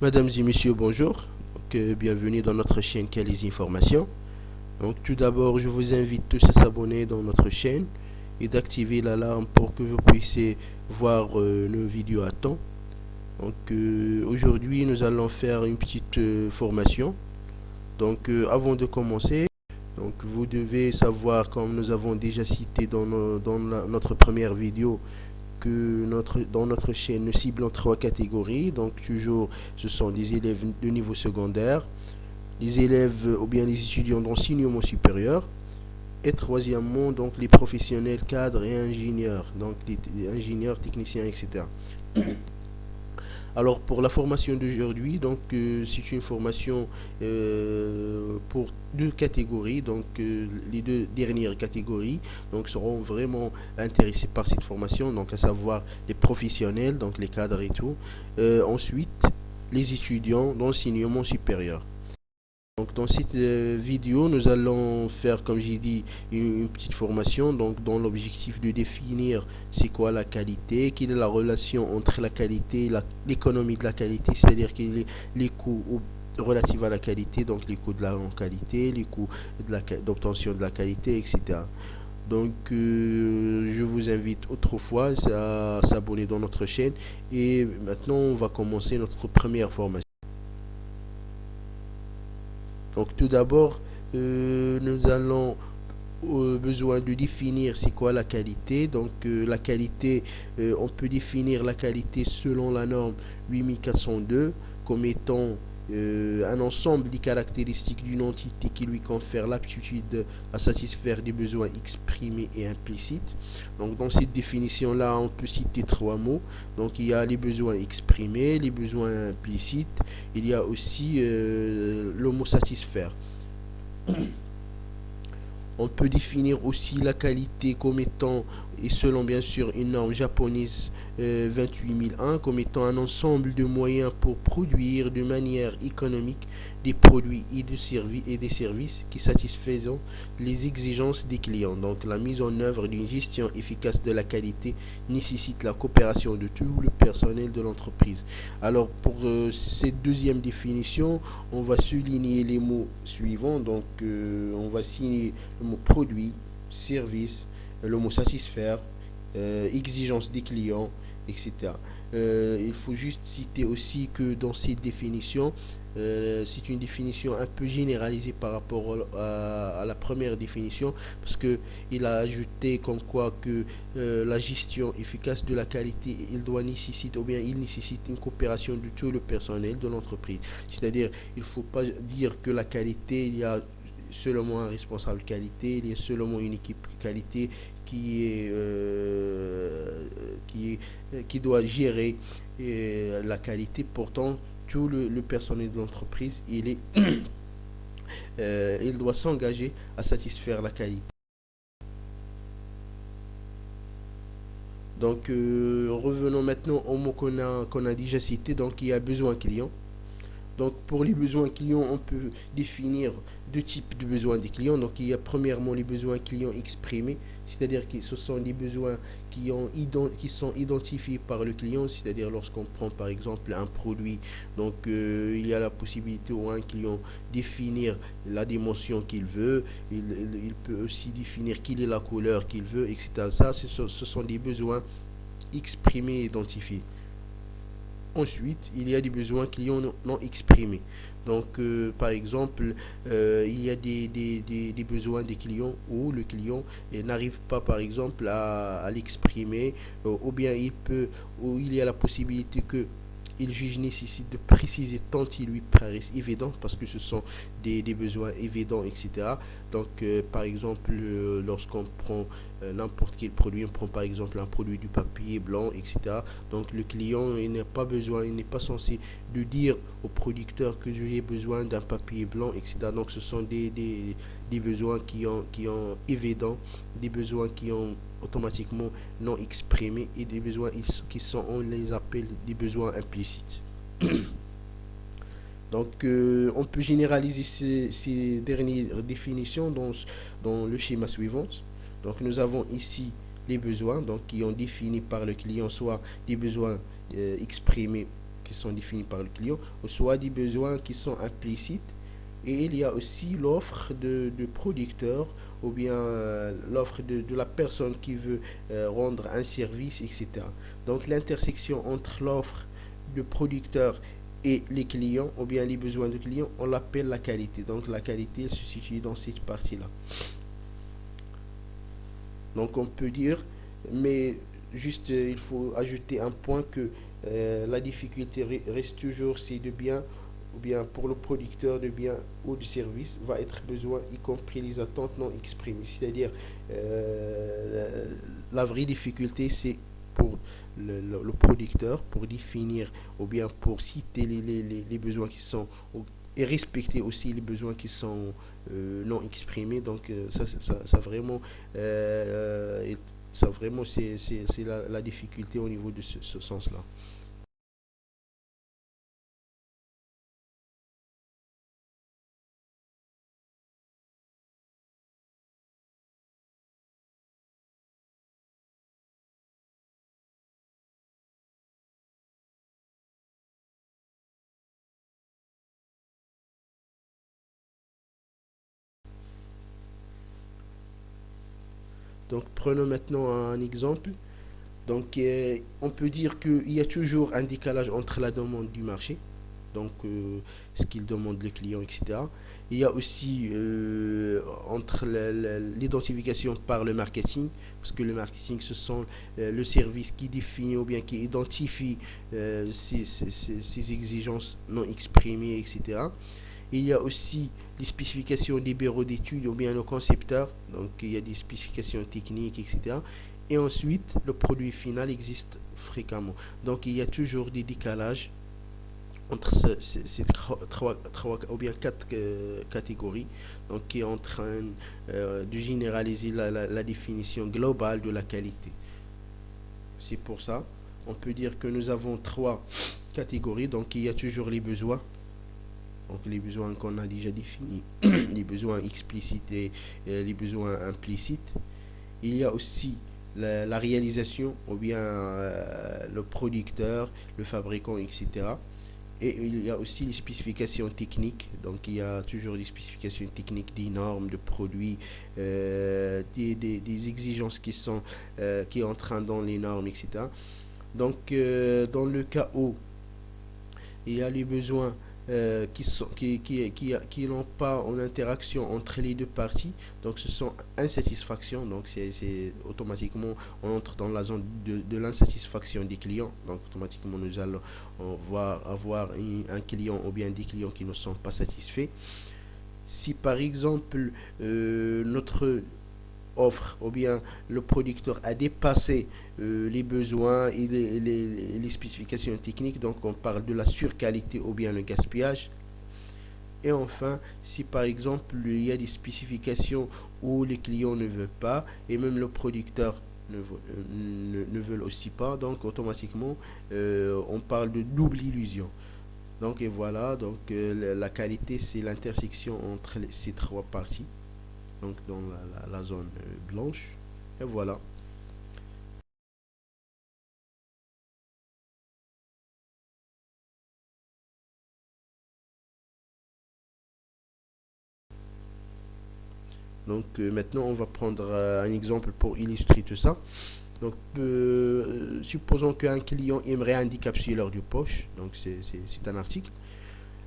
Mesdames et messieurs, bonjour. Bienvenue dans notre chaîne Quelles Informations. Donc, tout d'abord, je vous invite tous à s'abonner dans notre chaîne et d'activer l'alarme pour que vous puissiez voir nos vidéos à temps. Donc, aujourd'hui, nous allons faire une petite formation. Donc, avant de commencer, donc, vous devez savoir, comme nous avons déjà cité notre première vidéo, que dans notre chaîne, nous ciblons trois catégories. Donc, toujours, ce sont des élèves de niveau secondaire, les élèves ou bien les étudiants d'enseignement supérieur, et troisièmement, donc, les professionnels cadres et ingénieurs, donc les ingénieurs, techniciens, etc. Alors, pour la formation d'aujourd'hui, donc, c'est une formation pour deux catégories. Donc, les deux dernières catégories donc, seront vraiment intéressés par cette formation, donc à savoir les professionnels, donc les cadres et tout. Ensuite, les étudiants d'enseignement supérieur. Donc dans cette vidéo, nous allons faire, comme j'ai dit, une petite formation, donc dans l'objectif de définir c'est quoi la qualité, quelle est la relation entre la qualité et l'économie de la qualité, c'est-à-dire les coûts relatifs à la qualité, donc les coûts de la qualité, les coûts d'obtention de la qualité, etc. Donc je vous invite autrefois à s'abonner dans notre chaîne et maintenant on va commencer notre première formation. Donc tout d'abord, nous allons besoin de définir c'est quoi la qualité. Donc la qualité, on peut définir la qualité selon la norme 8402 comme étant un ensemble des caractéristiques d'une entité qui lui confère l'aptitude à satisfaire des besoins exprimés et implicites. Donc dans cette définition-là, on peut citer trois mots. Donc il y a les besoins exprimés, les besoins implicites, il y a aussi le mot satisfaire. On peut définir aussi la qualité comme étant, et selon bien sûr une norme japonaise 28001, comme étant un ensemble de moyens pour produire de manière économique des produits et des services qui satisfaisent les exigences des clients. Donc la mise en œuvre d'une gestion efficace de la qualité nécessite la coopération de tout le personnel de l'entreprise. Alors pour cette deuxième définition, on va souligner les mots suivants. Donc on va signer le mot produit, service, le mot satisfaire, exigence des clients, etc. Il faut juste citer aussi que dans cette définition, c'est une définition un peu généralisée par rapport à la première définition, parce que il a ajouté comme quoi que la gestion efficace de la qualité, il nécessite une coopération de tout le personnel de l'entreprise. C'est-à-dire, il ne faut pas dire que la qualité, il y a seulement un responsable qualité, il y a seulement une équipe qualité qui doit gérer la qualité. Pourtant, tout le personnel de l'entreprise, il doit s'engager à satisfaire la qualité. Donc, revenons maintenant au mot qu'on a déjà cité. Donc, il y a besoin client. Donc, pour les besoins clients, on peut définir deux types de besoins des clients. Donc, il y a premièrement les besoins clients exprimés, c'est-à-dire que ce sont des besoins qui sont identifiés par le client, c'est-à-dire lorsqu'on prend par exemple un produit, donc il y a la possibilité au un client définir la dimension qu'il veut, il peut aussi définir quelle est la couleur qu'il veut, etc. Ça, ce sont des besoins exprimés et identifiés. Ensuite, il y a des besoins clients non exprimés. Donc, par exemple, il y a des besoins des clients où le client n'arrive pas, par exemple, à l'exprimer, ou bien ou il y a la possibilité que il juge nécessite de préciser tant il lui paraît évident, parce que ce sont des besoins évidents, etc. Donc, par exemple, lorsqu'on prend n'importe quel produit, on prend par exemple un produit du papier blanc, etc. Donc, le client, il n'est pas censé de dire au producteur que j'ai besoin d'un papier blanc, etc. Donc, ce sont des besoins qui ont évidents, des besoins qui ont automatiquement non exprimés et des besoins qui sont, on les appelle des besoins implicites. Donc, on peut généraliser ces dernières définitions dans le schéma suivant. Donc, nous avons ici les besoins donc, qui ont définis par le client, soit des besoins exprimés qui sont définis par le client, ou soit des besoins qui sont implicites. Et il y a aussi l'offre de producteur ou bien l'offre de la personne qui veut rendre un service, etc. Donc l'intersection entre l'offre de producteur et les clients ou bien les besoins du client, on l'appelle la qualité. Donc la qualité elle se situe dans cette partie-là. Donc on peut dire, mais juste il faut ajouter un point que la difficulté reste toujours c'est de bien ou bien pour le producteur de biens ou de services va être besoin, y compris les attentes non exprimées. C'est-à-dire, la vraie difficulté, c'est pour le producteur, pour définir ou bien pour citer les besoins qui sont et respecter aussi les besoins qui sont non exprimés. Donc, ça vraiment, ça vraiment c'est la difficulté au niveau de ce sens-là. Donc, prenons maintenant un exemple. Donc, on peut dire qu'il y a toujours un décalage entre la demande du marché, donc ce qu'il demande le client, etc. Il y a aussi entre l'identification par le marketing, parce que le marketing, ce sont le service qui définit ou bien qui identifie ces exigences non exprimées, etc. Il y a aussi les spécifications des bureaux d'études ou bien le concepteur, donc il y a des spécifications techniques, etc. Et ensuite, le produit final existe fréquemment. Donc il y a toujours des décalages entre ces trois ou bien quatre catégories, donc qui est en train de généraliser la définition globale de la qualité. C'est pour ça, on peut dire que nous avons trois catégories, donc il y a toujours les besoins, donc les besoins qu'on a déjà définis, les besoins explicites et les besoins implicites. Il y a aussi la réalisation ou bien le producteur, le fabricant, etc. Et il y a aussi les spécifications techniques. Donc il y a toujours des spécifications techniques, des normes de produits, des exigences qui entrent dans les normes, etc. Donc dans le cas où il y a les besoins qui n'ont pas en interaction entre les deux parties. Donc ce sont insatisfactions. Donc c'est automatiquement on entre dans la zone de l'insatisfaction des clients. Donc automatiquement nous allons on va avoir un client ou bien des clients qui ne sont pas satisfaits. Si par exemple notre offre ou bien le producteur a dépassé les besoins et les spécifications techniques, donc on parle de la surqualité ou bien le gaspillage. Et enfin, si par exemple il y a des spécifications où les clients ne veulent pas et même le producteur ne veut aussi pas, donc automatiquement on parle de double illusion. Donc et voilà, donc la qualité c'est l'intersection entre ces trois parties, donc dans la zone blanche. Et voilà. Donc maintenant, on va prendre un exemple pour illustrer tout ça. Donc, supposons qu'un client aimerait un décapsuleur de poche. Donc, c'est un article.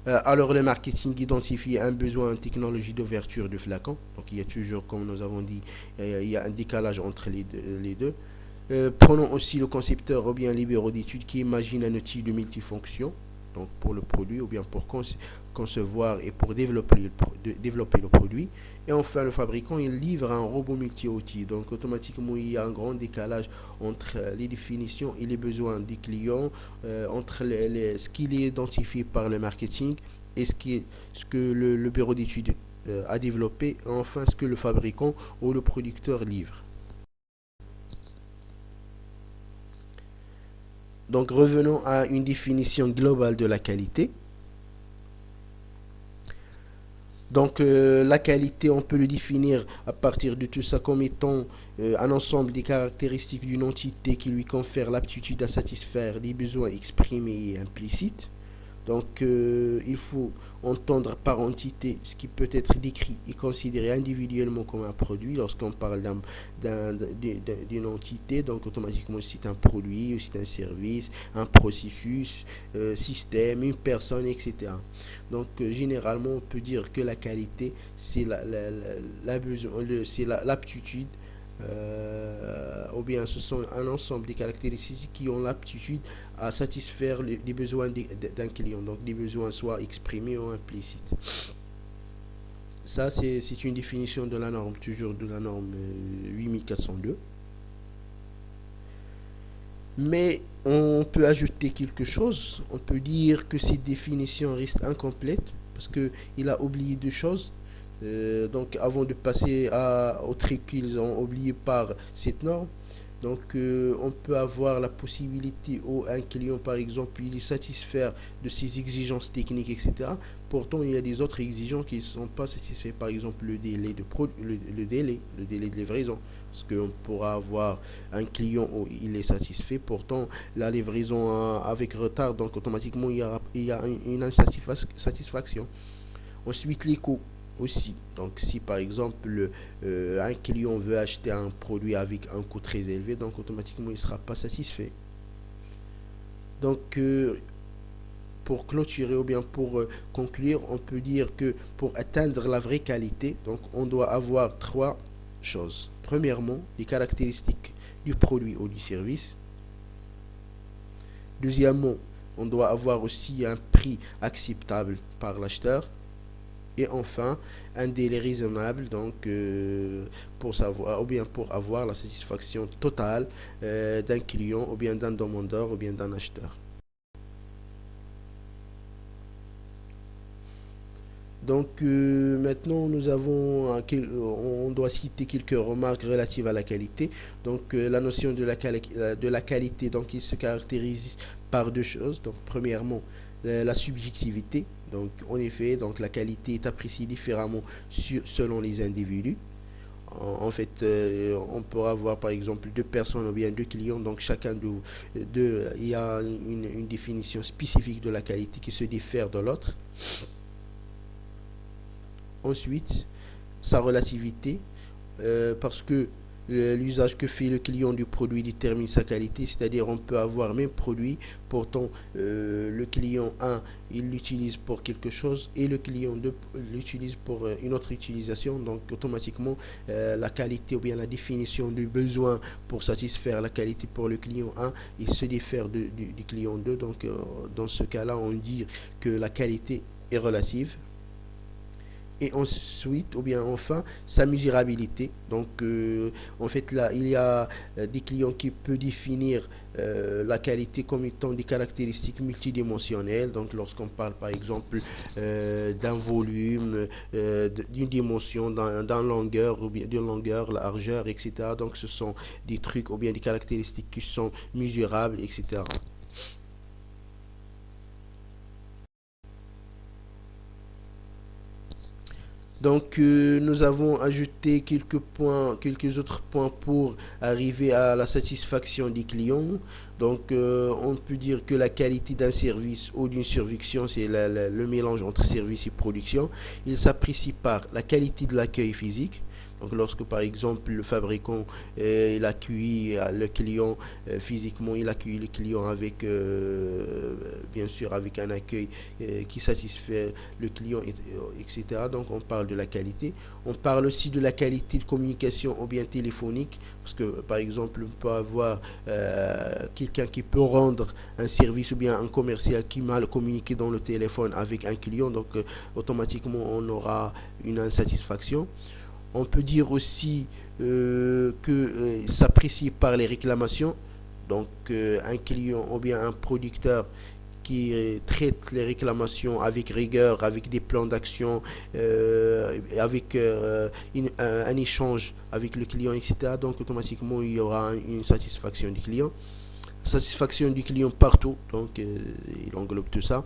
Alors, le marketing identifie un besoin en technologie d'ouverture de flacon. Donc, il y a toujours, comme nous avons dit, il y a un décalage entre les deux. Prenons aussi le concepteur ou bien les bureaux d'études qui imagine un outil de multifonction, donc pour le produit ou bien pour concevoir et pour développer le produit. Et enfin, le fabricant, il livre un robot multi-outils. Donc automatiquement, il y a un grand décalage entre les définitions et les besoins des clients, entre ce qu'il est identifié par le marketing et ce que le bureau d'études a développé, et enfin ce que le fabricant ou le producteur livre. Donc revenons à une définition globale de la qualité. Donc la qualité, on peut le définir à partir de tout ça comme étant un ensemble des caractéristiques d'une entité qui lui confère l'aptitude à satisfaire les besoins exprimés et implicites. Donc, il faut entendre par entité ce qui peut être décrit et considéré individuellement comme un produit. Lorsqu'on parle d'une entité, donc automatiquement c'est un produit, c'est un service, un processus, système, une personne, etc. Donc, généralement, on peut dire que la qualité, c'est l'aptitude, ou bien ce sont un ensemble de caractéristiques qui ont l'aptitude à satisfaire les besoins d'un client, donc des besoins soit exprimés ou implicites. Ça, c'est une définition de la norme, toujours de la norme 8402. Mais on peut ajouter quelque chose, on peut dire que cette définition reste incomplète parce qu'il a oublié deux choses. Donc avant de passer au truc qu'ils ont oublié par cette norme, donc on peut avoir la possibilité où un client par exemple il est satisfait de ses exigences techniques, etc. Pourtant il y a des autres exigences qui ne sont pas satisfaites, par exemple le délai de livraison. Parce qu'on pourra avoir un client où il est satisfait, pourtant la livraison avec retard, donc automatiquement il y a une insatisfaction. Ensuite les coûts aussi. Donc si par exemple un client veut acheter un produit avec un coût très élevé, donc automatiquement il ne sera pas satisfait. Donc pour clôturer ou bien pour conclure, on peut dire que pour atteindre la vraie qualité, donc on doit avoir trois choses. Premièrement, les caractéristiques du produit ou du service. Deuxièmement, on doit avoir aussi un prix acceptable par l'acheteur. Et enfin, un délai raisonnable, donc pour savoir ou bien pour avoir la satisfaction totale d'un client ou bien d'un demandeur ou bien d'un acheteur. Donc maintenant on doit citer quelques remarques relatives à la qualité. Donc la notion de la qualité, donc il se caractérise par deux choses. Donc premièrement la subjectivité. Donc en effet, donc la qualité est appréciée différemment selon les individus. En fait, on pourra avoir par exemple deux personnes ou bien deux clients, donc chacun il y a une définition spécifique de la qualité qui se diffère de l'autre. Ensuite, sa relativité, parce que l'usage que fait le client du produit détermine sa qualité, c'est-à-dire on peut avoir le même produit, pourtant le client 1 il l'utilise pour quelque chose et le client 2 l'utilise pour une autre utilisation, donc automatiquement la qualité ou bien la définition du besoin pour satisfaire la qualité pour le client 1 il se diffère du client 2, donc dans ce cas-là on dit que la qualité est relative. Et ensuite, ou bien enfin, sa mesurabilité. Donc, en fait, là, il y a des clients qui peuvent définir la qualité comme étant des caractéristiques multidimensionnelles. Donc, lorsqu'on parle, par exemple, d'un volume, d'une dimension, d'un longueur, ou bien d'une longueur, largeur, etc. Donc, ce sont des trucs ou bien des caractéristiques qui sont mesurables, etc. Donc nous avons ajouté quelques points, quelques autres points pour arriver à la satisfaction des clients. Donc on peut dire que la qualité d'un service ou d'une service, c'est le mélange entre service et production. Il s'apprécie par la qualité de l'accueil physique. Donc lorsque par exemple le fabricant il accueille le client physiquement, il accueille le client avec bien sûr avec un accueil qui satisfait le client, etc. Donc on parle de la qualité. On parle aussi de la qualité de communication ou bien téléphonique, parce que par exemple on peut avoir quelqu'un qui peut rendre un service ou bien un commercial qui mal communiqué dans le téléphone avec un client, donc automatiquement on aura une insatisfaction. On peut dire aussi que s'apprécie par les réclamations. Donc un client ou bien un producteur qui traite les réclamations avec rigueur, avec des plans d'action, avec un échange avec le client, etc. Donc automatiquement il y aura une satisfaction du client. Satisfaction du client partout, donc il englobe tout ça.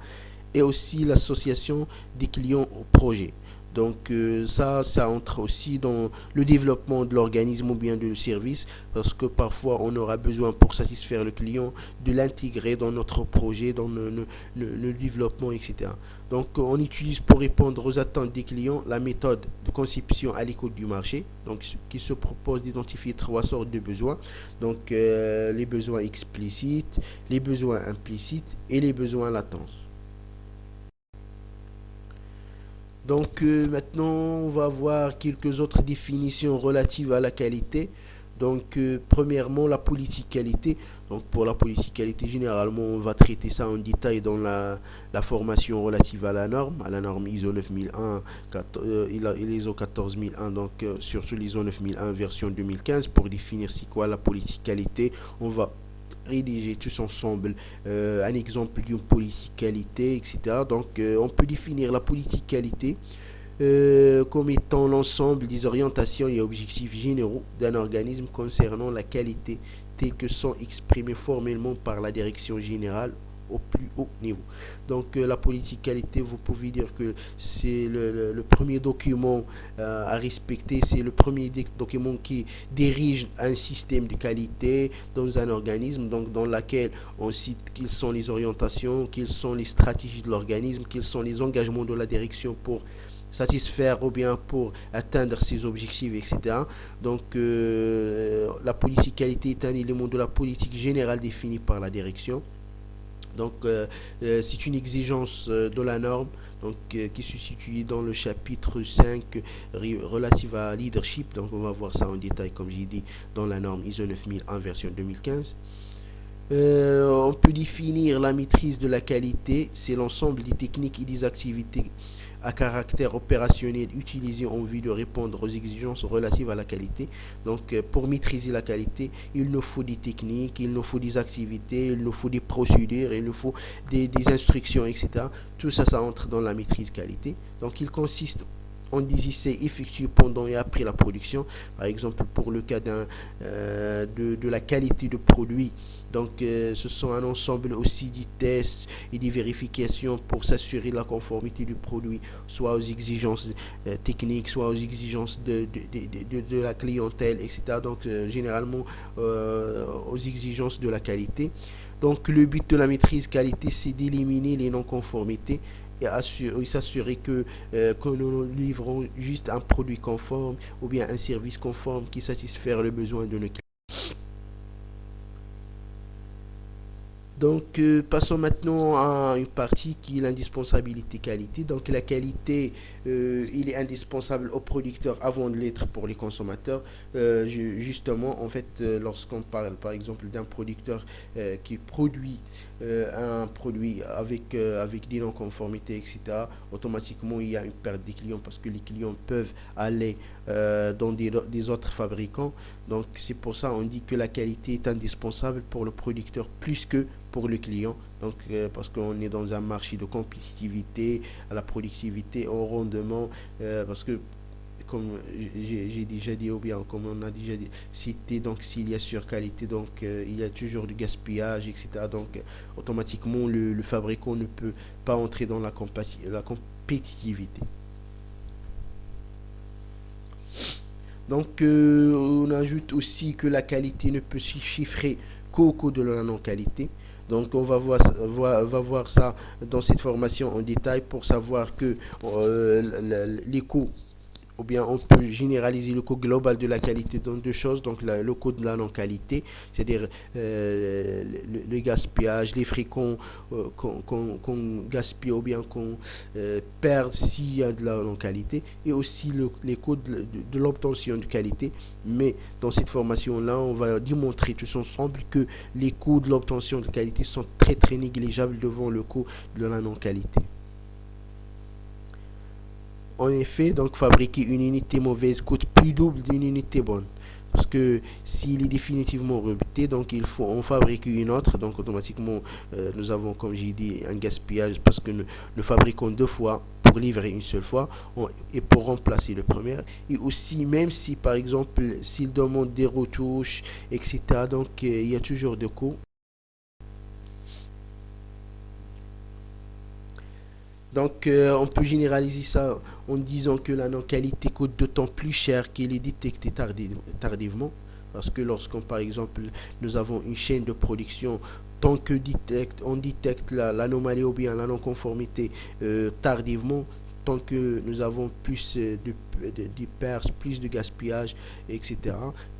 Et aussi l'association des clients au projet. Donc ça entre aussi dans le développement de l'organisme ou bien du service, parce que parfois on aura besoin pour satisfaire le client de l'intégrer dans notre projet, dans le développement, etc. Donc on utilise pour répondre aux attentes des clients la méthode de conception à l'écoute du marché, donc qui se propose d'identifier trois sortes de besoins. Donc les besoins explicites, les besoins implicites et les besoins latents. Donc maintenant, on va voir quelques autres définitions relatives à la qualité. Donc premièrement, la politique qualité. Donc pour la politique qualité, généralement, on va traiter ça en détail dans la formation relative à la norme ISO 9001 et l'ISO 14001, donc surtout l'ISO 9001 version 2015 pour définir c'est quoi la politique qualité. On va rédiger tous ensemble un exemple d'une politique qualité, etc. Donc on peut définir la politique qualité comme étant l'ensemble des orientations et objectifs généraux d'un organisme concernant la qualité tels que sont exprimés formellement par la direction générale au plus haut niveau. Donc la politique qualité, vous pouvez dire que c'est le premier document à respecter, c'est le premier document qui dirige un système de qualité dans un organisme, donc dans laquelle on cite quelles sont les orientations, quelles sont les stratégies de l'organisme, quels sont les engagements de la direction pour satisfaire ou bien pour atteindre ses objectifs, etc. Donc la politique qualité est un élément de la politique générale définie par la direction. Donc c'est une exigence de la norme donc, qui se situe dans le chapitre 5 relatif à leadership. Donc on va voir ça en détail comme j'ai dit dans la norme ISO 9001 version 2015. On peut définir la maîtrise de la qualité, c'est l'ensemble des techniques et des activités à caractère opérationnel utilisées en vue de répondre aux exigences relatives à la qualité. Donc pour maîtriser la qualité, il nous faut des techniques, il nous faut des activités, il nous faut des procédures, il nous faut des instructions, etc. Tout ça, ça entre dans la maîtrise qualité. Donc il consiste en des essais effectués pendant et après la production. Par exemple, pour le cas de la qualité de produit, donc ce sont un ensemble aussi de tests et des vérifications pour s'assurer de la conformité du produit, soit aux exigences techniques, soit aux exigences de la clientèle, etc. Donc généralement aux exigences de la qualité. Donc le but de la maîtrise qualité, c'est d'éliminer les non-conformités et s'assurer que nous livrons juste un produit conforme ou bien un service conforme qui satisfait le besoin de nos clients. Donc, passons maintenant à une partie qui est l'indispensabilité qualité. Donc, la qualité, il est indispensable aux producteurs avant de l'être pour les consommateurs. Justement, en fait, lorsqu'on parle par exemple d'un producteur qui produit un produit avec des non-conformités, etc., automatiquement, il y a une perte des clients parce que les clients peuvent aller dans des autres fabricants. Donc, c'est pour ça qu'on dit que la qualité est indispensable pour le producteur plus que pour le client. Donc, parce qu'on est dans un marché de compétitivité, à la productivité, au rendement, parce que comme j'ai déjà dit ou bien comme on a déjà cité, donc s'il y a surqualité, donc il y a toujours du gaspillage, etc. Donc automatiquement le fabricant ne peut pas entrer dans la compétitivité. Donc on ajoute aussi que la qualité ne peut se chiffrer qu'au coût de la non-qualité. Donc on va voir ça dans cette formation en détail pour savoir que les coûts ou bien on peut généraliser le coût global de la qualité dans deux choses, donc le coût de la non-qualité, c'est-à-dire le gaspillage, les frais qu'on gaspille ou bien qu'on perd s'il y a de la non-qualité, et aussi les coûts de l'obtention de qualité. Mais dans cette formation-là, on va démontrer tous ensemble que les coûts de l'obtention de qualité sont très très négligeables devant le coût de la non-qualité. En effet, donc fabriquer une unité mauvaise coûte plus double d'une unité bonne. Parce que s'il est définitivement rebuté, donc il faut en fabriquer une autre. Donc automatiquement, nous avons, comme j'ai dit, un gaspillage parce que nous fabriquons deux fois pour livrer une seule fois et pour remplacer le premier. Et aussi, même si par exemple, s'il demande des retouches, etc., donc il y a toujours des coûts. Donc, on peut généraliser ça en disant que la non-qualité coûte d'autant plus cher qu'elle est détectée tardivement. Parce que lorsqu'on, par exemple, nous avons une chaîne de production, tant que on détecte l'anomalie ou bien la non-conformité tardivement, tant que nous avons plus de pertes, plus de gaspillage, etc.,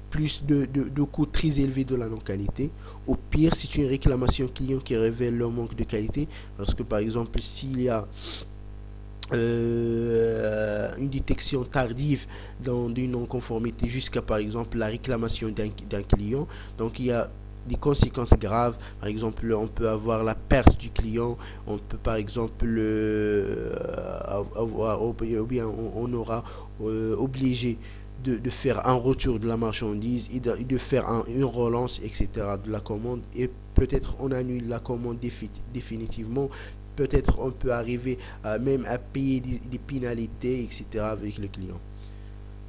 plus de coûts très élevés de la non-qualité. Au pire, c'est une réclamation client qui révèle le manque de qualité. Parce que, par exemple, s'il y a une détection tardive d'une non-conformité jusqu'à par exemple la réclamation d'un client, donc il y a des conséquences graves. Par exemple, on peut avoir la perte du client, on peut par exemple avoir, ou bien on aura obligé de faire un retour de la marchandise et de faire une relance, etc., de la commande, et peut-être on annule la commande définitivement. Peut-être on peut arriver même à payer des pénalités, etc., avec le client.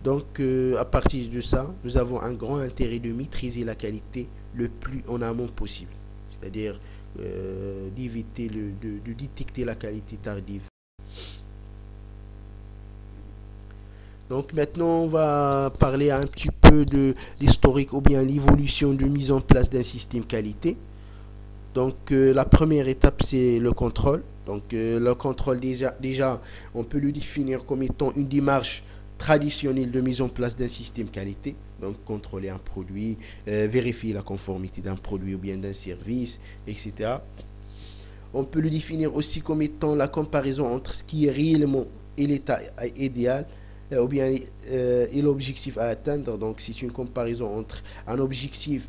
Donc, à partir de ça, nous avons un grand intérêt de maîtriser la qualité le plus en amont possible. C'est-à-dire d'éviter de détecter la qualité tardive. Donc maintenant, on va parler un petit peu de l'historique ou bien l'évolution de mise en place d'un système qualité. Donc la première étape, c'est le contrôle. Donc le contrôle, déjà, on peut le définir comme étant une démarche traditionnelle de mise en place d'un système qualité. Donc contrôler un produit, vérifier la conformité d'un produit ou bien d'un service, etc. On peut le définir aussi comme étant la comparaison entre ce qui est réellement et l'état idéal, ou bien et l'objectif à atteindre. Donc c'est une comparaison entre un objectif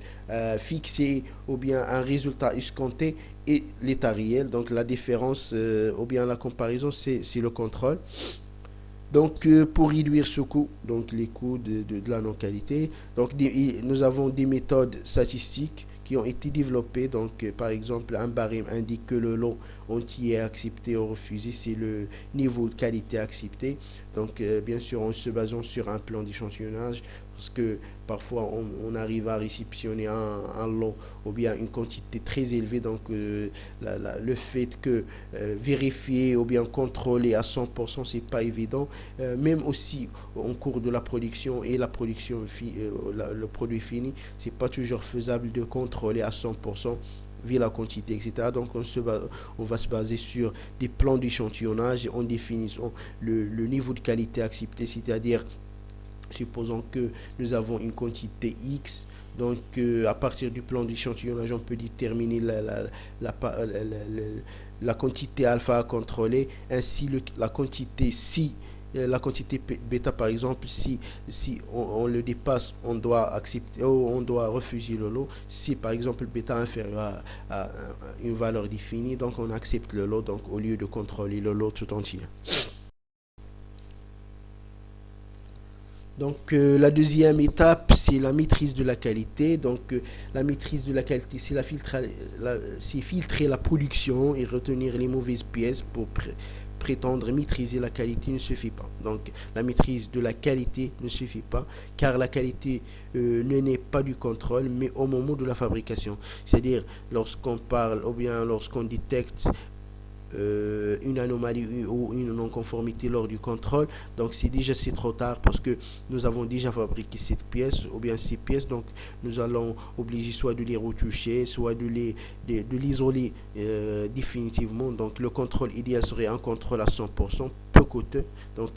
fixé ou bien un résultat escompté et l'état réel. Donc la différence ou bien la comparaison, c'est le contrôle. Donc pour réduire ce coût, donc les coûts de la non-qualité, donc nous avons des méthodes statistiques qui ont été développées. Donc par exemple, un barème indique que le lot entier est accepté ou refusé, c'est le niveau de qualité accepté. Donc bien sûr, en se basant sur un plan d'échantillonnage, parce que parfois on arrive à réceptionner un lot ou bien une quantité très élevée. Donc le fait que vérifier ou bien contrôler à 100%, c'est pas évident. Même aussi en cours de la production et la production, le produit fini, c'est pas toujours faisable de contrôler à 100% via la quantité, etc. Donc on va se baser sur des plans d'échantillonnage en définissant le niveau de qualité accepté, c'est-à-dire supposons que nous avons une quantité X. Donc à partir du plan d'échantillonnage, on peut déterminer la, la quantité alpha à contrôler, ainsi la quantité si la quantité bêta par exemple, si on le dépasse, on doit accepter ou on doit refuser le lot. Si par exemple bêta inférieur à une valeur définie, donc on accepte le lot, donc au lieu de contrôler le lot tout entier. Donc la deuxième étape, c'est la maîtrise de la qualité. Donc la maîtrise de la qualité, c'est filtrer la production et retenir les mauvaises pièces. Pour prétendre maîtriser la qualité ne suffit pas. Donc la maîtrise de la qualité ne suffit pas, car la qualité ne naît pas du contrôle, mais au moment de la fabrication. C'est-à-dire lorsqu'on parle ou bien lorsqu'on détecte une anomalie ou une non-conformité lors du contrôle, donc c'est trop tard, parce que nous avons déjà fabriqué cette pièce ou bien ces pièces. Donc nous allons obliger soit de les retoucher, soit de l'isoler définitivement. Donc le contrôle idéal serait un contrôle à 100%, peu coûteux. Donc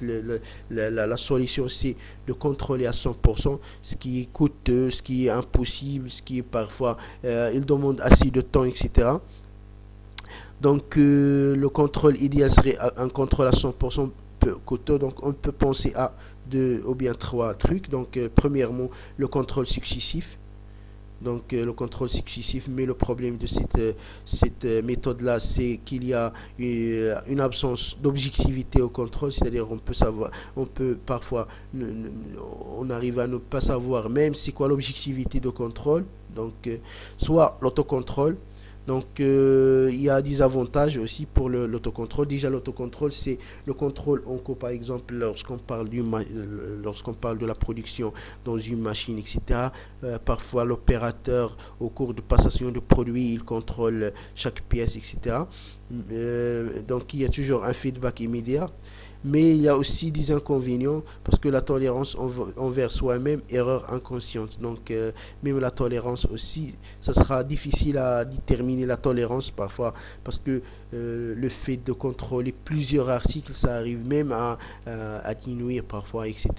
la solution, c'est de contrôler à 100%, ce qui est coûteux, ce qui est impossible, ce qui est parfois il demande assez de temps, etc. Donc le contrôle idéal serait un contrôle à 100% coûteux. Donc on peut penser à deux ou bien trois trucs. Donc premièrement, le contrôle successif. Donc le contrôle successif, mais le problème de cette méthode-là, c'est qu'il y a une absence d'objectivité au contrôle. C'est-à-dire on peut parfois, on arrive à ne pas savoir même c'est quoi l'objectivité de contrôle. Donc soit l'autocontrôle, Donc, il y a des avantages aussi pour l'autocontrôle. Déjà, l'autocontrôle, c'est le contrôle en cours, par exemple, lorsqu'on parle de la production dans une machine, etc. Parfois, l'opérateur, au cours de passation de produits, il contrôle chaque pièce, etc. Donc, il y a toujours un feedback immédiat. Mais il y a aussi des inconvénients parce que la tolérance envers soi-même, erreur inconsciente. Donc, même la tolérance aussi, ça sera difficile à déterminer la tolérance parfois parce que le fait de contrôler plusieurs articles, ça arrive même à nuire parfois, etc.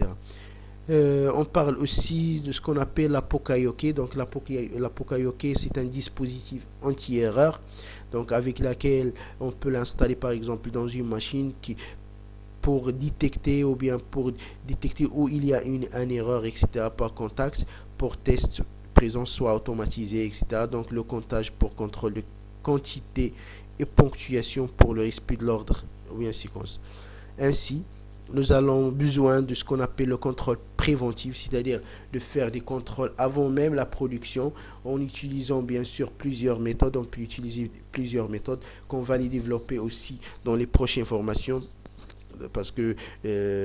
On parle aussi de ce qu'on appelle la Pokayoke. Donc, la Pokayoke, c'est un dispositif anti-erreur, donc avec laquelle on peut l'installer par exemple dans une machine pour détecter ou bien pour détecter où il y a une erreur, etc. par contact, pour test présence soit automatisé, etc. Donc le comptage pour contrôle de quantité et ponctuation pour le respect de l'ordre ou bien séquence. Ainsi, nous allons besoin de ce qu'on appelle le contrôle préventif, c'est-à-dire de faire des contrôles avant même la production en utilisant bien sûr plusieurs méthodes. On peut utiliser plusieurs méthodes qu'on va les développer aussi dans les prochaines formations parce que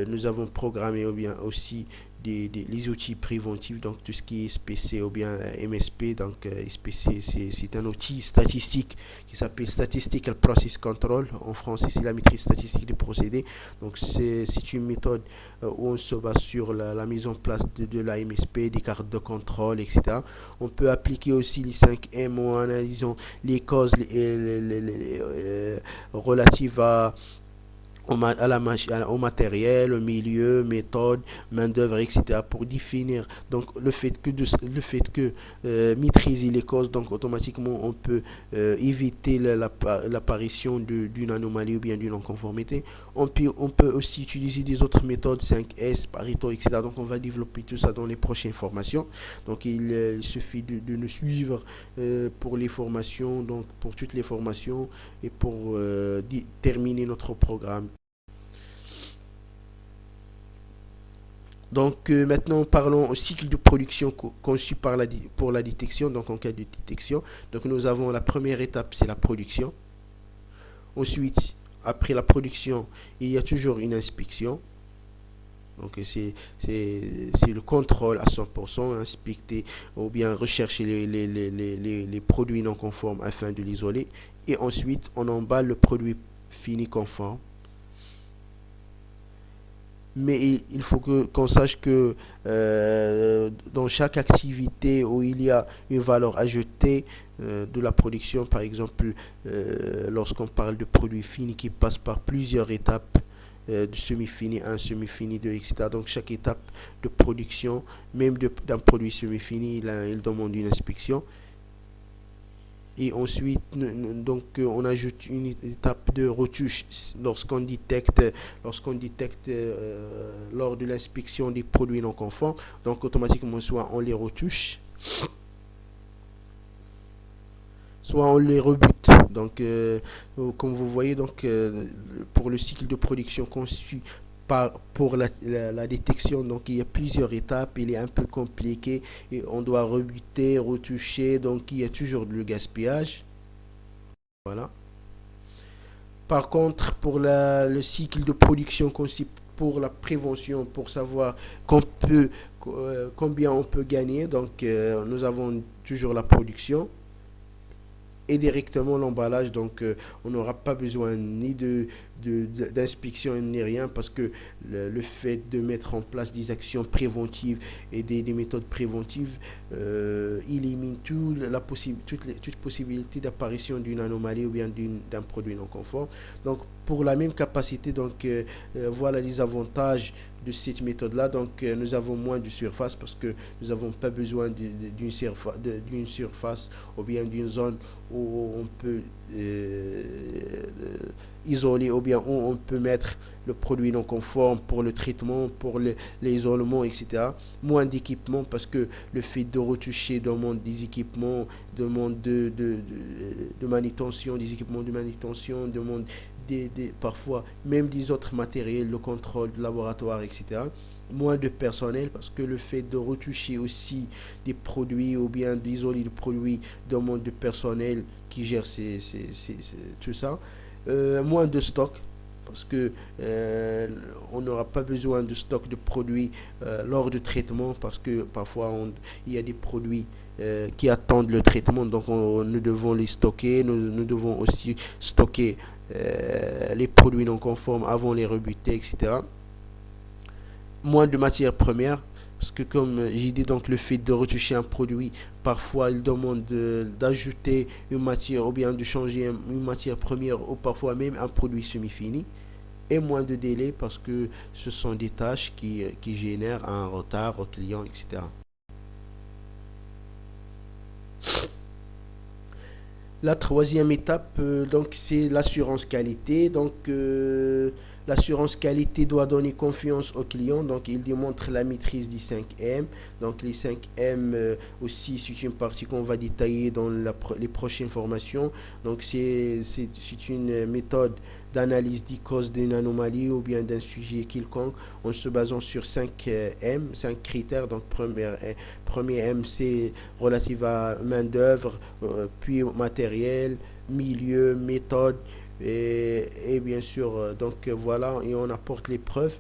nous avons programmé ou bien aussi les outils préventifs, donc tout ce qui est SPC ou bien MSP. Donc SPC, c'est un outil statistique qui s'appelle Statistical Process Control. En français, c'est la maîtrise statistique des procédés. Donc c'est une méthode où on se base sur la mise en place de la MSP, des cartes de contrôle, etc. On peut appliquer aussi les 5M en analysant les causes relatives au matériel, au milieu, méthode, main-d'œuvre, etc. pour définir donc le fait que maîtriser les causes, donc automatiquement on peut éviter l'apparition d'une anomalie ou bien d'une non-conformité. On peut aussi utiliser des autres méthodes 5S, Pareto, etc. Donc on va développer tout ça dans les prochaines formations. Donc il suffit de nous suivre pour les formations, donc pour toutes les formations et pour terminer notre programme. Donc maintenant parlons au cycle de production conçu pour la détection, donc en cas de détection. Donc nous avons la première étape, c'est la production. Ensuite, après la production, il y a toujours une inspection. Donc c'est le contrôle à 100%, inspecter ou bien rechercher les produits non conformes afin de l'isoler. Et ensuite, on emballe le produit fini conforme. Mais il faut qu'on sache que dans chaque activité où il y a une valeur ajoutée de la production, par exemple, lorsqu'on parle de produits finis qui passent par plusieurs étapes, de semi-fini 1, semi-fini 2, etc. Donc chaque étape de production, même d'un produit semi-fini, il demande une inspection. Et ensuite, donc, on ajoute une étape de retouche lorsqu'on détecte lors de l'inspection des produits non conformes. Donc, automatiquement, soit on les retouche, soit on les rebute. Donc, comme vous voyez, donc, pour le cycle de production conçu pour la détection, donc il y a plusieurs étapes, il est un peu compliqué et on doit rebuter, retoucher, donc il y a toujours le gaspillage. Voilà. Par contre, pour le cycle de production conçu pour la prévention, pour savoir combien on peut gagner, donc nous avons toujours la production et directement l'emballage. Donc on n'aura pas besoin ni d'inspection ni rien parce que le fait de mettre en place des actions préventives et des méthodes préventives élimine toute possibilité d'apparition d'une anomalie ou bien d'un produit non conforme. Donc pour la même capacité, donc voilà les avantages de cette méthode-là. Donc nous avons moins de surface parce que nous n'avons pas besoin d'une surface ou bien d'une zone où on peut isoler ou bien où on peut mettre le produit non conforme pour le traitement, pour l'isolement, etc. Moins d'équipement parce que le fait de retoucher demande des équipements, demande de manutention, des équipements de manutention, demande parfois même des autres matériels, le contrôle de laboratoire, etc. moins de personnel parce que le fait de retoucher aussi des produits ou bien d'isoler des produits demande de personnel qui gère tout ça. Moins de stock parce que on n'aura pas besoin de stock de produits lors du traitement parce que parfois il y a des produits qui attendent le traitement, donc nous devons les stocker, nous devons aussi stocker les produits non conformes avant les rebuter, etc. Moins de matières premières, parce que comme j'ai dit, donc le fait de retoucher un produit, parfois il demande d'ajouter une matière ou bien de changer une matière première ou parfois même un produit semi-fini. Et moins de délai parce que ce sont des tâches qui génèrent un retard au client, etc. La troisième étape, donc, c'est l'assurance qualité. Donc, l'assurance qualité doit donner confiance au client. Donc, il démontre la maîtrise des 5 M. Donc, les 5 M aussi, c'est une partie qu'on va détailler dans les prochaines formations. Donc, c'est une méthode d'analyse des causes d'une anomalie ou bien d'un sujet quelconque en se basant sur 5 M, 5 critères. Donc, premier M, c'est relatif à main-d'œuvre, puis matériel, milieu, méthode, et bien sûr, donc voilà, et on apporte les preuves.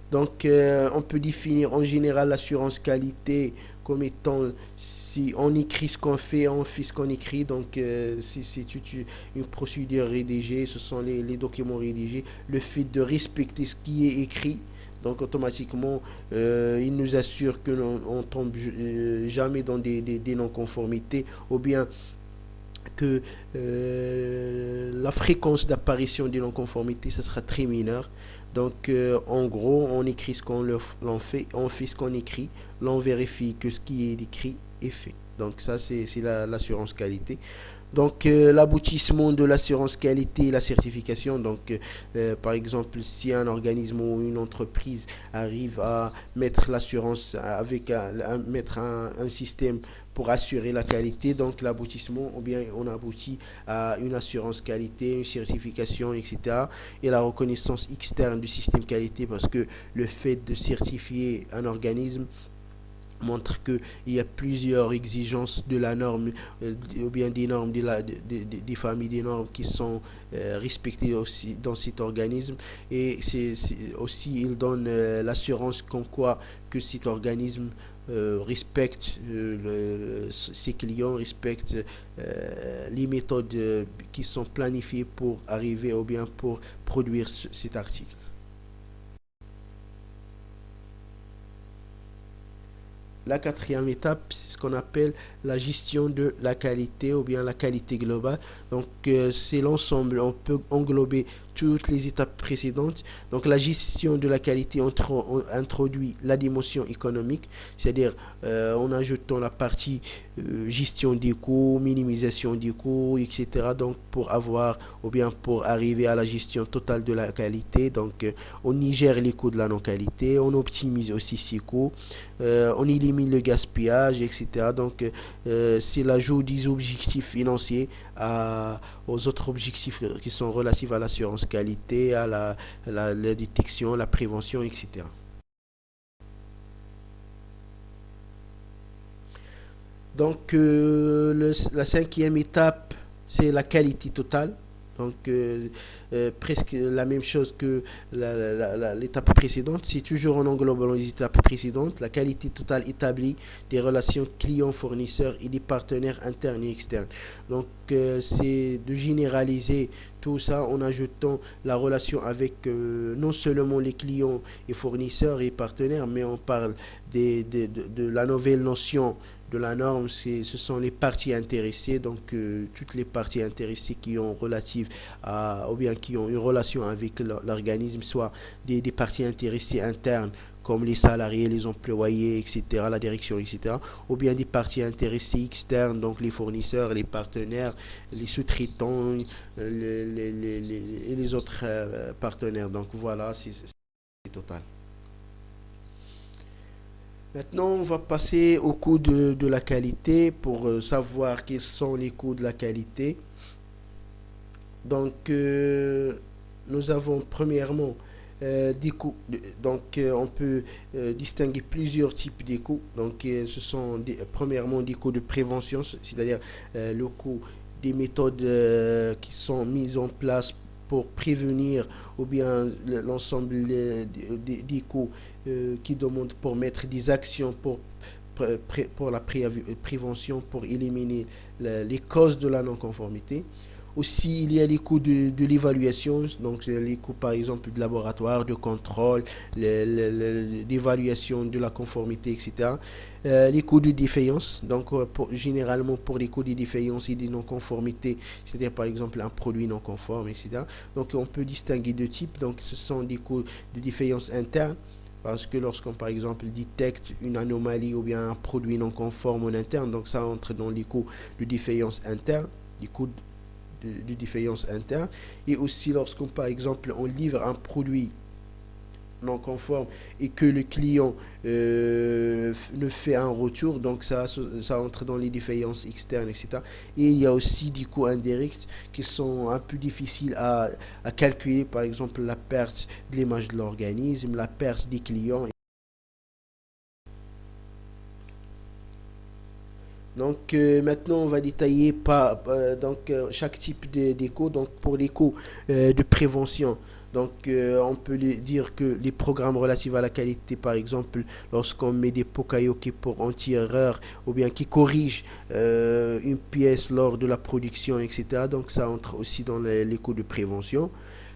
Donc, on peut définir en général l'assurance qualité comme étant si on écrit ce qu'on fait, on fait ce qu'on écrit. Donc, si c'est une procédure rédigée, ce sont les documents rédigés. Le fait de respecter ce qui est écrit, donc automatiquement, il nous assure que l'on ne tombe jamais dans des non-conformités ou bien que la fréquence d'apparition des non-conformités, ce sera très mineur. Donc, en gros, on écrit ce l'on fait, on fait ce qu'on écrit, l'on vérifie que ce qui est écrit est fait. Donc, ça, c'est l'assurance qualité. Donc, l'aboutissement de l'assurance qualité et la certification. Donc, par exemple, si un organisme ou une entreprise arrive à mettre l'assurance mettre un système pour assurer la qualité, donc l'aboutissement, ou bien on aboutit à une assurance qualité, une certification, etc. Et la reconnaissance externe du système qualité, parce que le fait de certifier un organisme montre qu'il y a plusieurs exigences de la norme ou bien des normes des familles des normes qui sont respectées aussi dans cet organisme, et aussi il donne l'assurance comme quoi que cet organisme respecte ses clients, respecte les méthodes qui sont planifiées pour arriver ou bien pour produire cet article. La quatrième étape, c'est ce qu'on appelle la gestion de la qualité ou bien la qualité globale. Donc, c'est l'ensemble, on peut englober toutes les étapes précédentes. Donc, la gestion de la qualité, on introduit la dimension économique, c'est-à-dire en ajoutant la partie gestion des coûts, minimisation des coûts, etc. Donc, pour avoir ou bien pour arriver à la gestion totale de la qualité, donc on y gère les coûts de la non-qualité, on optimise aussi ces coûts, on élimine le gaspillage, etc. Donc, c'est l'ajout des objectifs financiers aux autres objectifs qui sont relatifs à l'assurance qualité, à la détection, la prévention, etc. Donc, la cinquième étape, c'est la qualité totale. Donc, presque la même chose que l'étape précédente. C'est toujours en englobant les étapes précédentes. La qualité totale établie des relations clients-fournisseurs et des partenaires internes et externes. Donc, c'est de généraliser tout ça en ajoutant la relation avec non seulement les clients et fournisseurs et partenaires, mais on parle de la nouvelle notion de la norme, ce sont les parties intéressées, donc toutes les parties intéressées qui ont relative ou bien qui ont une relation avec l'organisme, soit des parties intéressées internes comme les salariés, les employés, etc., la direction, etc., ou bien des parties intéressées externes, donc les fournisseurs, les partenaires, les sous-traitants et les autres partenaires. Donc voilà, c'est total. Maintenant, on va passer au coût de la qualité pour savoir quels sont les coûts de la qualité. Donc, nous avons premièrement d'éco. Donc, on peut distinguer plusieurs types d'éco. Donc, ce sont premièrement des échos de prévention, c'est-à-dire le coût des méthodes qui sont mises en place pour prévenir ou bien l'ensemble des coûts qui demandent pour mettre des actions pour la prévention, pour éliminer les causes de la non-conformité. Aussi, il y a les coûts de l'évaluation, donc les coûts par exemple de laboratoire, de contrôle, d'évaluation de la conformité, etc. Les coûts de défaillance, donc généralement pour les coûts de défaillance et de non-conformité, c'est-à-dire par exemple un produit non conforme, etc. Donc on peut distinguer deux types, donc ce sont des coûts de défaillance interne, parce que lorsqu'on par exemple détecte une anomalie ou bien un produit non conforme en interne, donc ça entre dans les coûts de défaillance interne, les coûts de défaillance interne, et aussi lorsqu'on par exemple on livre un produit non conforme et que le client ne fait un retour, donc ça entre dans les défaillances externes, etc. Et il y a aussi des coûts indirects qui sont un peu difficiles à calculer, par exemple la perte de l'image de l'organisme, la perte des clients. Donc maintenant on va détailler chaque type d'éco. Donc pour l'éco de prévention, donc on peut dire que les programmes relatifs à la qualité, par exemple, lorsqu'on met des pokayoke pour anti-erreur ou bien qui corrigent une pièce lors de la production, etc. Donc ça entre aussi dans l'éco de prévention.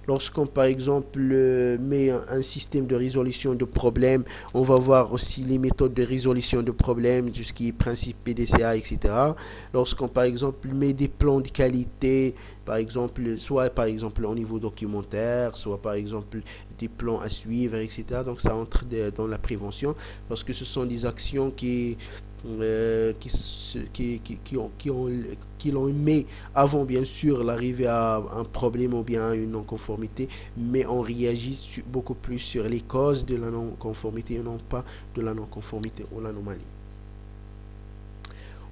Lorsqu'on, par exemple, met un système de résolution de problèmes, on va voir aussi les méthodes de résolution de problèmes, tout ce qui est principe PDCA, etc. Lorsqu'on, par exemple, met des plans de qualité, par exemple, soit par exemple au niveau documentaire, soit par exemple des plans à suivre, etc. Donc ça entre dans la prévention parce que ce sont des actions qui l'ont mis avant bien sûr l'arrivée à un problème ou bien à une non-conformité, mais on réagit beaucoup plus sur les causes de la non-conformité et non pas de la non-conformité ou l'anomalie.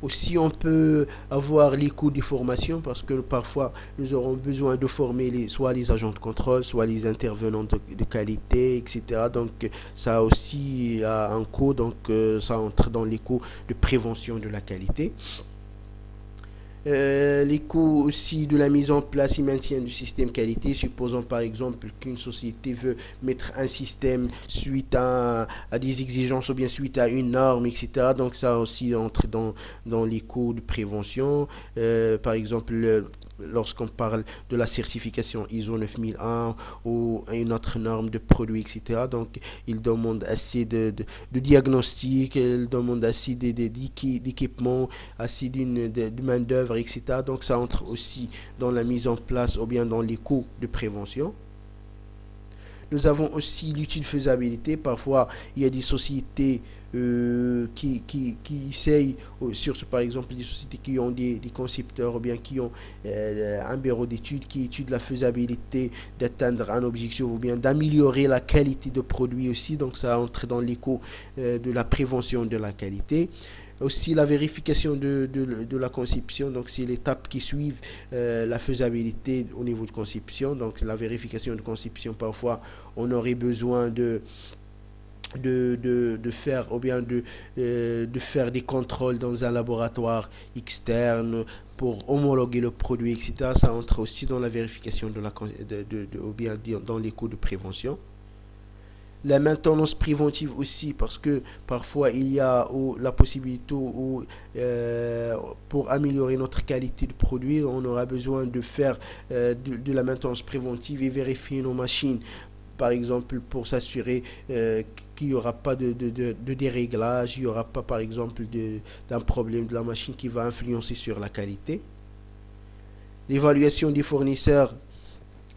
Aussi, on peut avoir les coûts de formation parce que parfois nous aurons besoin de former soit les agents de contrôle, soit les intervenants de qualité, etc. Donc ça aussi a un coût, donc ça entre dans les coûts de prévention de la qualité. Les coûts aussi de la mise en place et maintien du système qualité. Supposons par exemple qu'une société veut mettre un système suite à des exigences ou bien suite à une norme, etc. Donc ça aussi entre dans les coûts de prévention. Par exemple, lorsqu'on parle de la certification ISO 9001 ou une autre norme de produit, etc. Donc, il demande assez de diagnostic, il demande assez d'équipement, assez de main-d'œuvre, etc. Donc, ça entre aussi dans la mise en place ou bien dans les coûts de prévention. Nous avons aussi l'utile faisabilité. Parfois, il y a des sociétés qui essayent, surtout par exemple des sociétés qui ont des concepteurs ou bien qui ont un bureau d'études qui étudie la faisabilité d'atteindre un objectif ou bien d'améliorer la qualité de produit aussi. Donc ça entre dans l'écho de la prévention de la qualité. Aussi la vérification de la conception, donc c'est l'étape qui suit la faisabilité au niveau de conception. Donc la vérification de conception, parfois on aurait besoin de faire ou bien de faire des contrôles dans un laboratoire externe pour homologuer le produit, etc. Ça entre aussi dans la vérification ou bien dans les coûts de prévention. La maintenance préventive aussi, parce que parfois il y a la possibilité pour améliorer notre qualité de produit, on aura besoin de faire de la maintenance préventive et vérifier nos machines, par exemple pour s'assurer qu'il n'y aura pas de déréglage, il n'y aura pas par exemple d'un problème de la machine qui va influencer sur la qualité. L'évaluation des fournisseurs,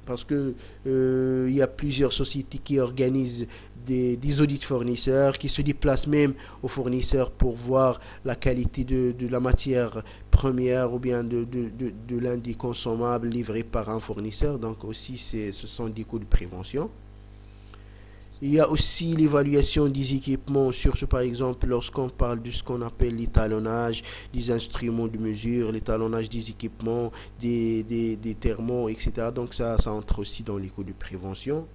parce que il y a plusieurs sociétés qui organisent des audits fournisseurs, qui se déplacent même aux fournisseurs pour voir la qualité de la matière première ou bien de l'un des consommables livrés par un fournisseur. Donc aussi, ce sont des coûts de prévention. Il y a aussi l'évaluation des équipements, surtout par exemple lorsqu'on parle de ce qu'on appelle l'étalonnage des instruments de mesure, l'étalonnage des équipements, des thermos, etc. Donc ça entre aussi dans les coûts de prévention.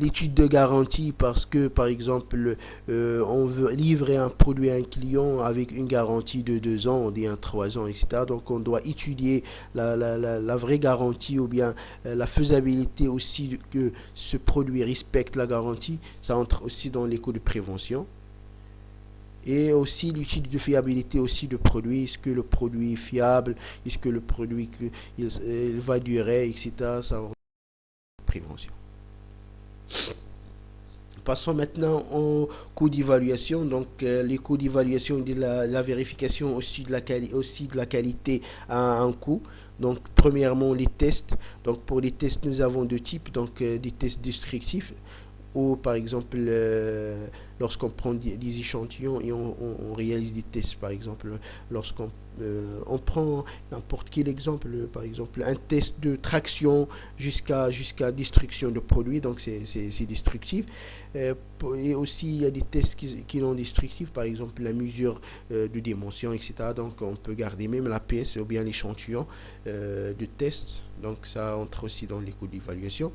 l'étude de garantie parce que par exemple on veut livrer un produit à un client avec une garantie de 2 ans ou bien 3 ans, etc. Donc on doit étudier la vraie garantie ou bien la faisabilité aussi que ce produit respecte la garantie. Ça entre aussi dans les coûts de prévention. Et aussi l'étude de fiabilité aussi de produit. Est-ce que le produit est fiable? Est-ce que le produit il va durer, etc. Ça va prévention. Passons maintenant aux coûts d'évaluation. Donc, les coûts d'évaluation de la vérification aussi de la qualité à un coût. Donc, premièrement, les tests. Donc, pour les tests, nous avons deux types. Donc, des tests destructifs ou par exemple lorsqu'on prend des échantillons et on réalise des tests, par exemple lorsqu'on on prend n'importe quel exemple, par exemple un test de traction jusqu'à destruction de produits, donc c'est destructif. Et aussi il y a des tests qui sont destructifs, par exemple la mesure de dimension, etc. Donc on peut garder même la pièce ou bien l'échantillon de test, donc ça entre aussi dans les coûts d'évaluation.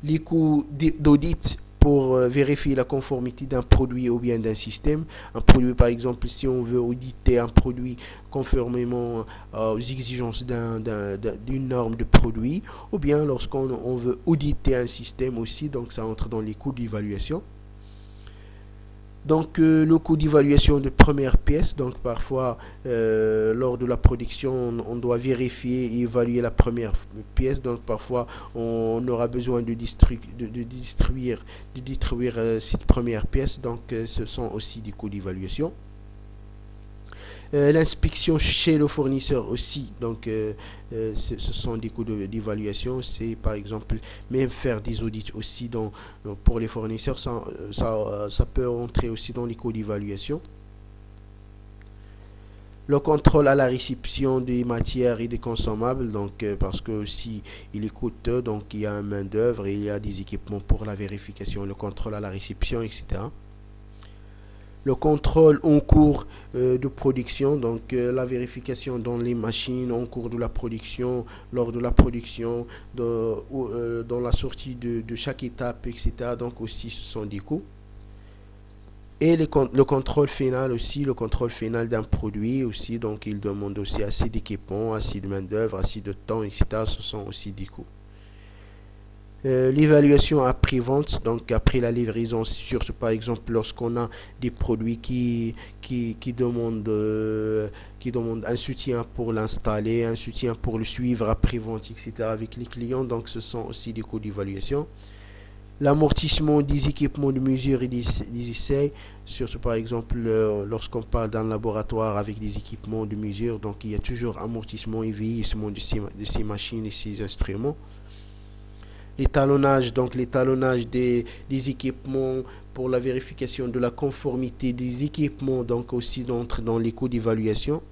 Les coûts d'audit pour vérifier la conformité d'un produit ou bien d'un système. Un produit, par exemple, si on veut auditer un produit conformément aux exigences d'une norme de produit, ou bien lorsqu'on veut auditer un système aussi, donc ça entre dans les coûts d'évaluation. Donc le coût d'évaluation de première pièce, donc parfois lors de la production on doit vérifier et évaluer la première pièce, donc parfois on aura besoin de détruire cette première pièce, donc ce sont aussi des coûts d'évaluation. L'inspection chez le fournisseur aussi, donc ce sont des coûts d'évaluation. C'est par exemple même faire des audits aussi pour les fournisseurs, ça peut entrer aussi dans les coûts d'évaluation. Le contrôle à la réception des matières et des consommables, donc parce que aussi il est coûteux, donc il y a un main d'œuvre et il y a des équipements pour la vérification, le contrôle à la réception, etc. Le contrôle en cours de production, donc la vérification dans les machines en cours de la production, lors de la production, dans la sortie de chaque étape, etc. Donc aussi ce sont des coûts. Et le contrôle final aussi, le contrôle final d'un produit aussi, donc il demande aussi assez d'équipements, assez de main d'œuvre, assez de temps, etc. Ce sont aussi des coûts. L'évaluation après-vente, donc après la livraison, surtout par exemple lorsqu'on a des produits qui demandent un soutien pour l'installer, un soutien pour le suivre après-vente, etc. avec les clients, donc ce sont aussi des coûts d'évaluation. L'amortissement des équipements de mesure et des essais, surtout par exemple lorsqu'on parle d'un laboratoire avec des équipements de mesure, donc il y a toujours amortissement et vieillissement de ces machines et ces instruments. L'étalonnage, donc l'étalonnage des équipements pour la vérification de la conformité des équipements, donc aussi entre dans les coûts d'évaluation.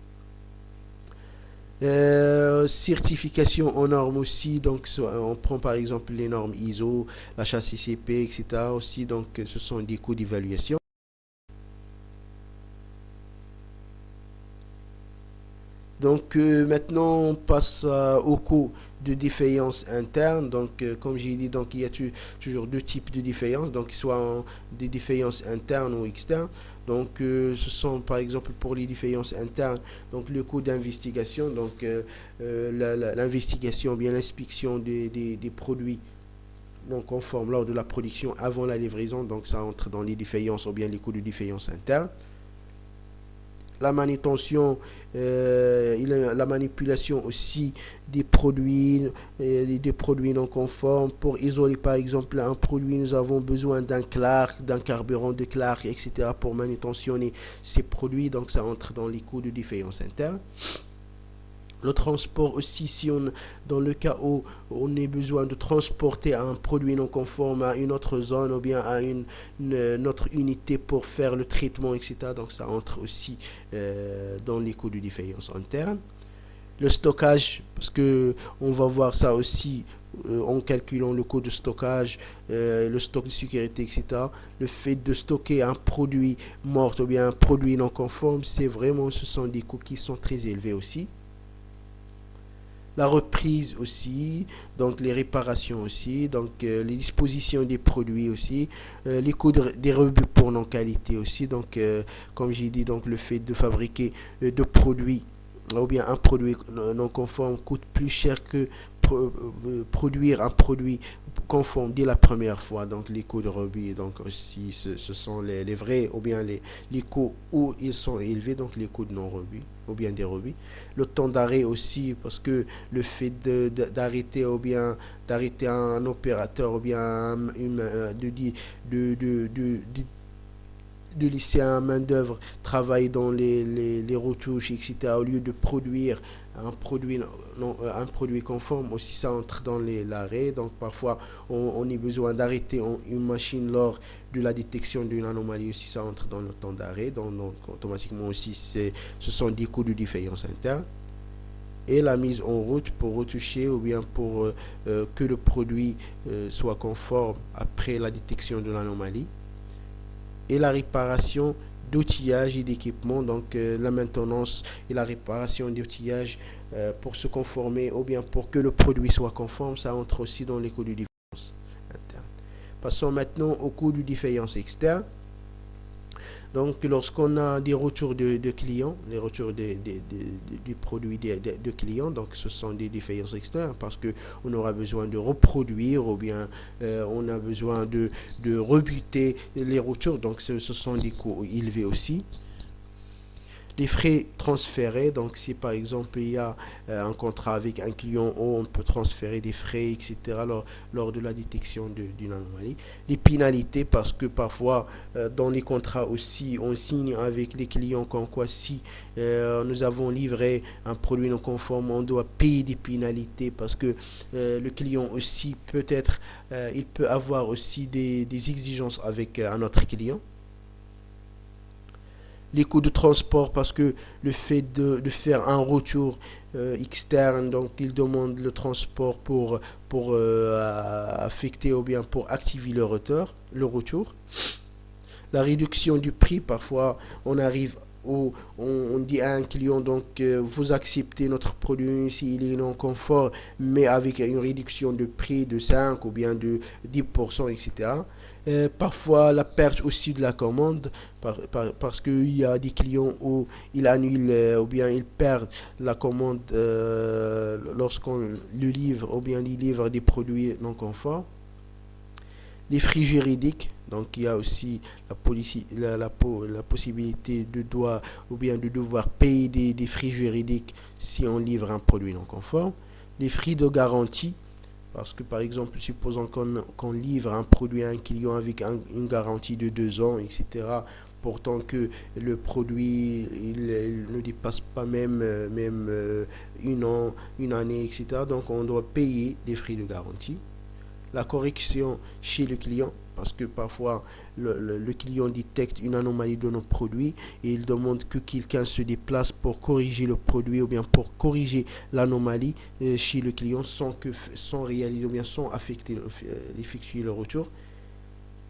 Certification aux normes aussi, donc on prend par exemple les normes ISO, l'HACCP, etc. aussi, donc ce sont des coûts d'évaluation. Donc maintenant on passe au coût de défaillance interne. Donc comme j'ai dit, donc il y a toujours deux types de défaillances, donc soit des défaillances internes ou externes. Donc ce sont par exemple pour les défaillances internes, donc le coût d'investigation, donc l'investigation, bien l'inspection des produits non conformes lors de la production avant la livraison, donc ça entre dans les défaillances ou bien les coûts de défaillance interne. La manutention, la manipulation aussi des produits non conformes. Pour isoler par exemple un produit, nous avons besoin d'un Clark, d'un carburant de Clark, etc. pour manutentionner ces produits, donc ça entre dans les coûts de défaillance interne. Le transport aussi, si dans le cas où on a besoin de transporter un produit non conforme à une autre zone ou bien à une autre unité pour faire le traitement, etc. Donc ça entre aussi dans les coûts de défaillance interne. Le stockage, parce que on va voir ça aussi en calculant le coût de stockage, le stock de sécurité, etc. Le fait de stocker un produit mort ou bien un produit non conforme, ce sont des coûts qui sont très élevés aussi. la reprise aussi, donc les réparations aussi, donc les dispositions des produits aussi, les coûts des rebuts pour non-qualité aussi, donc comme j'ai dit, donc le fait de fabriquer de produits ou bien un produit non conforme coûte plus cher que produire un produit conforme dès la première fois. Donc les coûts de rebut, donc aussi ce sont les vrais ou bien les coûts où ils sont élevés, donc les coûts de non-rebut ou bien des rebuts. Le temps d'arrêt aussi, parce que le fait d'arrêter ou bien d'arrêter un opérateur ou bien de laisser un main-d'œuvre travailler dans les retouches, etc., au lieu de produire un produit conforme, aussi ça entre dans l'arrêt. Donc parfois, on a besoin d'arrêter une machine lors de la détection d'une anomalie, aussi ça entre dans le temps d'arrêt. Donc automatiquement aussi, ce sont des coûts de défaillance interne. Et la mise en route pour retoucher ou bien pour que le produit soit conforme après la détection de l'anomalie, et la réparation d'outillage et d'équipement, donc la maintenance et la réparation d'outillage pour se conformer ou bien pour que le produit soit conforme, ça entre aussi dans les coûts de défaillance interne. Passons maintenant aux coûts de défaillance externe. Donc, lorsqu'on a des retours de clients, les retours du produit de clients, donc ce sont des défaillances externes parce qu'on aura besoin de reproduire ou bien on a besoin de rebuter les retours. Donc, ce sont des coûts élevés aussi. Les frais transférés, donc si par exemple il y a un contrat avec un client où on peut transférer des frais, etc., lors de la détection d'une anomalie. Les pénalités, parce que parfois dans les contrats aussi, on signe avec les clients comme quoi si nous avons livré un produit non conforme, on doit payer des pénalités parce que le client aussi peut-être, il peut avoir aussi des exigences avec un autre client. Les coûts de transport parce que le fait de faire un retour externe, donc il demande le transport pour affecter ou bien pour activer le retour. La réduction du prix, parfois on arrive où on dit à un client donc vous acceptez notre produit s'il est non confort mais avec une réduction de prix de 5 ou bien de 10%, etc. Parfois la perte aussi de la commande parce qu'il y a des clients où ils annulent ou bien ils perdent la commande lorsqu'on le livre ou bien ils livrent des produits non conformes. Les frais juridiques, donc il y a aussi la possibilité ou bien de devoir payer des frais juridiques si on livre un produit non conforme. Les frais de garantie, parce que par exemple, supposons qu'on livre un produit à un client avec une garantie de 2 ans, etc., pourtant que le produit il ne dépasse pas même une année, etc., donc on doit payer des frais de garantie. La correction chez le client, parce que parfois le client détecte une anomalie de nos produits et il demande que quelqu'un se déplace pour corriger le produit ou bien pour corriger l'anomalie chez le client sans réaliser ou bien sans effectuer le retour.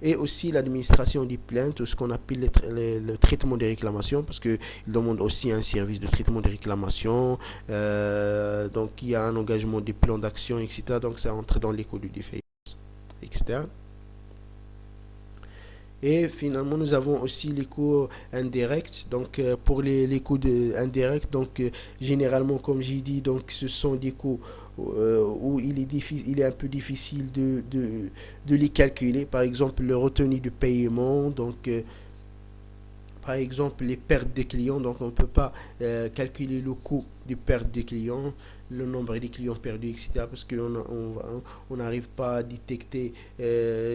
Et aussi l'administration des plaintes, ce qu'on appelle le traitement des réclamations, parce qu'il demande aussi un service de traitement des réclamations, donc il y a un engagement des plans d'action, etc. Donc ça entre dans les coûts de défaillance externe. Et finalement, nous avons aussi les coûts indirects. Donc, pour les coûts indirects, donc généralement, comme j'ai dit, donc ce sont des coûts où il est un peu difficile de les calculer. Par exemple, le retenu de paiement. Donc, par exemple, les pertes de clients. Donc, on ne peut pas calculer le coût des pertes de clients, le nombre de clients perdus, etc. Parce qu'on n'arrive pas à détecter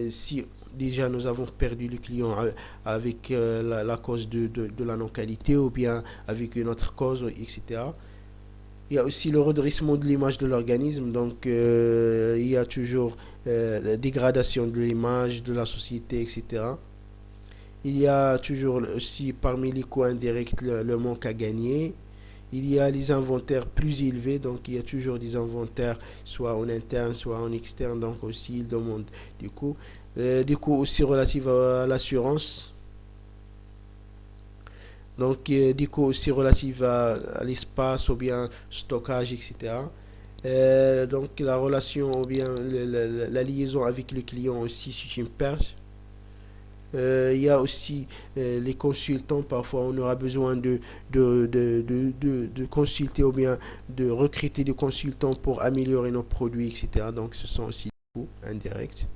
si déjà nous avons perdu le client avec la cause de la non-qualité ou bien avec une autre cause, etc. Il y a aussi le redressement de l'image de l'organisme. Donc, il y a toujours la dégradation de l'image de la société, etc. Il y a toujours aussi parmi les coûts indirects le manque à gagner. Il y a les inventaires plus élevés, donc il y a toujours des inventaires soit en interne, soit en externe, donc aussi ils demandent du coût. Des coûts aussi relatifs à l'assurance, donc des coûts aussi relatifs à l'espace ou bien stockage, etc. Donc la relation ou bien la liaison avec le client aussi, c'est une perte. Il y a aussi les consultants. Parfois, on aura besoin de consulter ou bien de recruter des consultants pour améliorer nos produits, etc. Donc, ce sont aussi des coûts indirects.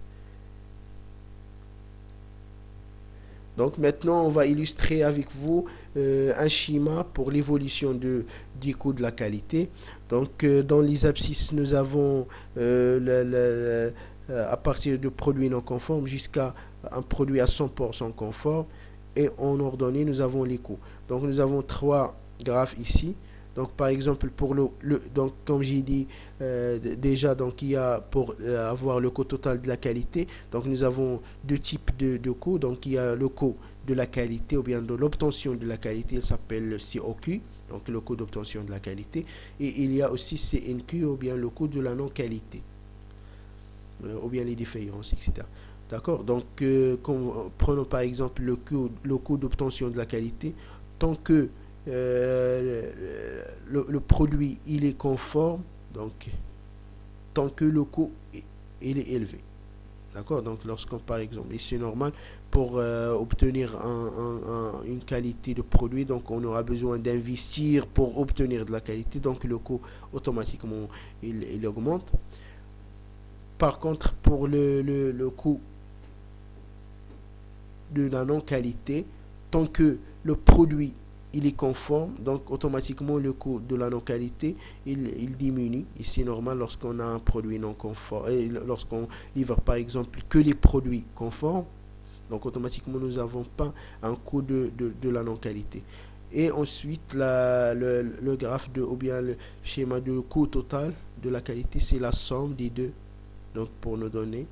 Donc, maintenant, on va illustrer avec vous un schéma pour l'évolution du coût de la qualité. Donc, dans les abscisses, nous avons à partir de produits non conformes jusqu'à un produit à 100% conforme. Et en ordonnée, nous avons les coûts. Donc, nous avons trois graphes ici. Donc, par exemple, pour donc, comme j'ai dit déjà, donc, il y a pour avoir le coût total de la qualité. Donc, nous avons deux types de coûts. Donc, il y a le coût de la qualité ou bien de l'obtention de la qualité. Il s'appelle le COQ, donc le coût d'obtention de la qualité. Et il y a aussi CNQ ou bien le coût de la non-qualité, ou bien les défaillances, etc. D'accord. Donc, prenons par exemple le coût d'obtention de la qualité. Tant que le produit il est conforme, donc tant que le coût il est élevé. D'accord. Donc, lorsqu'on, par exemple, et c'est normal, pour obtenir une qualité de produit, donc on aura besoin d'investir pour obtenir de la qualité. Donc, le coût, automatiquement, il augmente. Par contre, pour le coût de la non-qualité, tant que le produit il est conforme, donc automatiquement le coût de la non-qualité il diminue. Et c'est normal lorsqu'on a un produit non conforme, et lorsqu'on livre par exemple que les produits conformes, donc automatiquement nous n'avons pas un coût de la non-qualité. Et ensuite, le graphe ou bien le schéma de coût total de la qualité, c'est la somme des deux. Donc, pour nous donner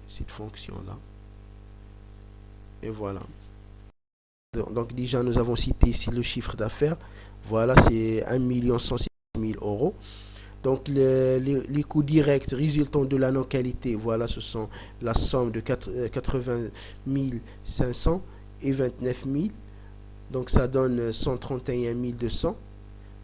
cette fonction-là. Et voilà. Donc, déjà, nous avons cité ici le chiffre d'affaires. Voilà, c'est 1 150 000 euros. Donc, les coûts directs résultant de la non-qualité, voilà, ce sont la somme de 80 500 et 29 000. Donc, ça donne 131 200.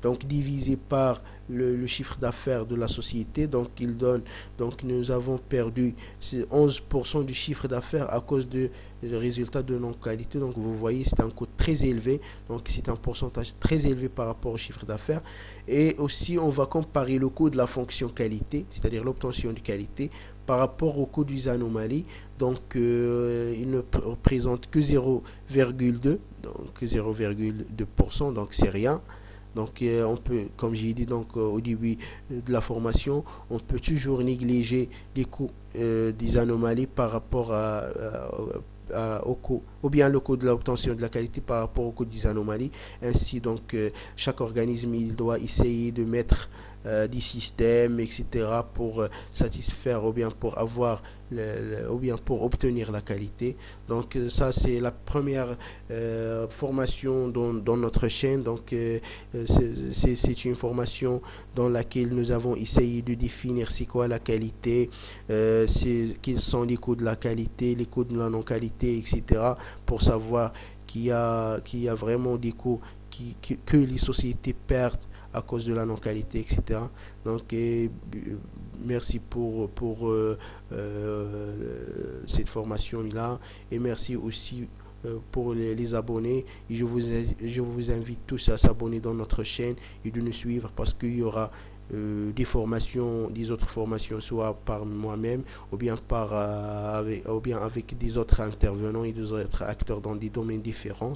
Donc, divisé par le chiffre d'affaires de la société. Donc, il donne, donc nous avons perdu 11% du chiffre d'affaires à cause du résultat de non-qualité. Donc, vous voyez, c'est un coût très élevé. Donc, c'est un pourcentage très élevé par rapport au chiffre d'affaires. Et aussi, on va comparer le coût de la fonction qualité, c'est-à-dire l'obtention de qualité, par rapport au coût des anomalies. Donc, il ne représente que 0,2, donc 0,2%, donc c'est rien. Donc, on peut, comme j'ai dit donc, au début de la formation, on peut toujours négliger les coûts des anomalies par rapport au coût, ou bien le coût de l'obtention de la qualité par rapport au coût des anomalies. Ainsi, donc, chaque organisme, il doit essayer de mettre des systèmes, etc., pour satisfaire ou bien pour avoir ou bien pour obtenir la qualité. Donc, ça, c'est la première formation dans notre chaîne. Donc, c'est une formation dans laquelle nous avons essayé de définir c'est quoi la qualité, quels sont les coûts de la qualité, les coûts de la non-qualité, etc., pour savoir qu'il y a vraiment des coûts que les sociétés perdent à cause de la non-qualité, etc. Donc, merci pour cette formation-là, et merci aussi pour les abonnés. Et je vous invite tous à s'abonner dans notre chaîne et de nous suivre, parce qu'il y aura des autres formations, soit par moi-même ou bien avec des autres intervenants et des autres acteurs dans des domaines différents.